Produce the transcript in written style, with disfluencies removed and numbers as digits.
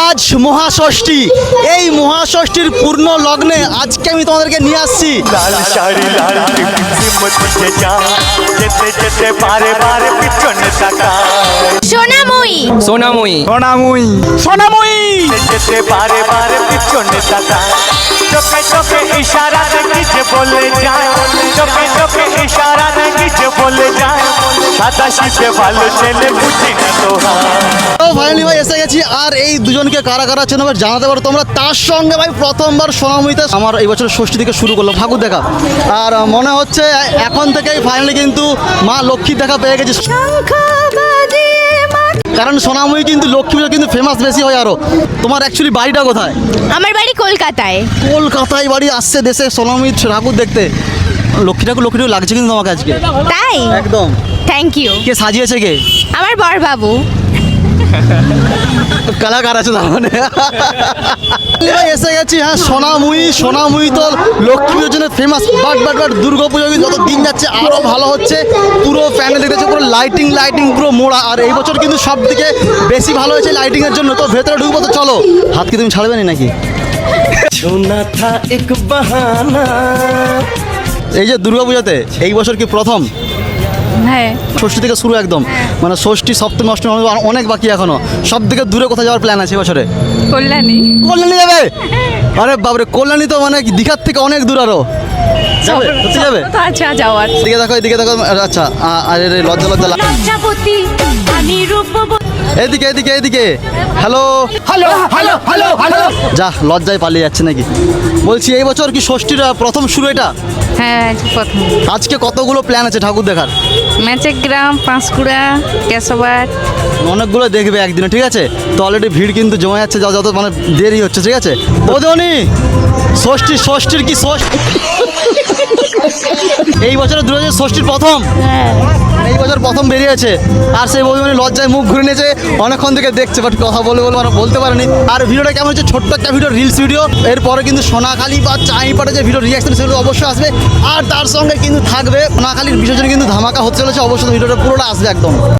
আজ মহাষষ্ঠী, এই মহাষষ্ঠীর পূর্ণ লগ্নে আজকে আমি তোমাদেরকে নিয়ে আসছি লাল শাড়ি লাল টিপে যা যেতে যেতে বারে বারে পিছনে তাকা সোনাময়ী সোনাময়ী সোনাময়ী সোনাময়ী যেতে বারে বারে পিছনে তাকা চোখে চোখে ইশারা দেখি যে বলে যায় চোখে চোখে ইশারা দেখি যে বলে যায় সাদা শীতে ভালো ছেলে বুঝি না তো ফাইনালি ভাই এসে গেছি। আর এই দুজনকে কারা কারা চেনো ভাই জানাতে পারো তোমরা। তার সঙ্গে ভাই প্রথমবার সোনাময়ীতে আমার এই বছর ষষ্ঠী থেকে শুরু করলাম ঠাকুর দেখা। আর মনে হচ্ছে এখন থেকেই ফাইনালি কিন্তু মা লক্ষ্মীর দেখা পেয়ে গেছি, কারণ সোনাময়ী কিন্তু লক্ষ্মী পুজো কিন্তু ফেমাস বেশি হয়। আরও তোমার অ্যাকচুয়ালি বাড়িটা কোথায়? আমার বাড়ি কলকাতায়। কলকাতায় বাড়ি, আসছে দেশে সোনাময়ী ঠাকুর দেখতে। লক্ষ্মী ঠাকুর লাগছে কিন্তু তোমাকে আজকে তাই একদম। Thank you. কে সাজিয়েছে কে? আমার বর বাবু। কালাকার আছে তার মানে। এসে গেছি হ্যাঁ সোনাময়ী। সোনাময়ী তো লক্ষ্মী পুজোর জন্য ফেমাস, বাট দুর্গা পুজো যত দিন যাচ্ছে আরও ভালো হচ্ছে। পুরো প্যান্ডেল দেখতেছে পুরো লাইটিং পুরো মোড়া। আর এই বছর কিন্তু সব থেকে বেশি ভালো হয়েছে লাইটিংয়ের জন্য। তো ভেতরে ঢুকবো, তো চলো। হাত কি তুমি ছাড়বে না নাকি? শোনা থা এক বাহানা। এই যে দুর্গা পুজোতে এই বছর কি প্রথম? হ্যাঁ ষষ্ঠী থেকে শুরু একদম, মানে ষষ্ঠী সপ্তমী অষ্টমী অনেক বাকি এখনো। সব থেকে দূরে কোথায় যাওয়ার প্ল্যান আছে এবছরে? কল্যাণী। কল্যাণী যাবে? আরে বাবরে, কল্যাণী তো মানে দীঘার থেকে অনেক দূর। আরো যাবে? সত্যি যাবে? তো আচ্ছা যাওয়ার। এদিকে দেখো। আচ্ছা আরে লজ্জা লজ্জাপতি আমি রূপবতী। এদিকে হ্যালো যা, লজ্জায় পালিয়ে যাচ্ছে নাকি? বলছি এই বছর কি ষষ্ঠীর প্রথম শুরু এটা? হ্যাঁ প্রথম। আজকে কতগুলো প্ল্যান আছে ঠাকুর দেখার? ম্যাচেগ্রাম, পাঁশকুড়া, কেশবাট। অনেকগুলো দেখবে একদিনে, ঠিক আছে? তো অলরেডি ভিড় কিন্তু জমে যাচ্ছে, যত মানে দেরি হচ্ছে, ঠিক আছে? বৌদি ষষ্ঠীর কি এই বছর 2000 প্রথম, এই বছর প্রথম বেরিয়েছে। আর সেই বৌদিমণি লজ্জায় মুখ ঘুরে নিয়েছে, অনেকক্ষণ থেকে দেখছে বাট কথা বলে বলতে পারেনি। আর ভিডিওটা কেমন হচ্ছে, ছোট্ট একটা ভিডিও, রিলস ভিডিও। এরপরে কিন্তু সোনাখালী বা চাঁইপাটে যে ভিডিও রিয়াকশন সেগুলো অবশ্যই আসবে। আর তার সঙ্গে কিন্তু থাকবে সোনাখালীর বিসর্জনে কিন্তু ধামাকা হতে চলেছে, অবশ্যই ভিডিওটা পুরোটা আসবে একদম।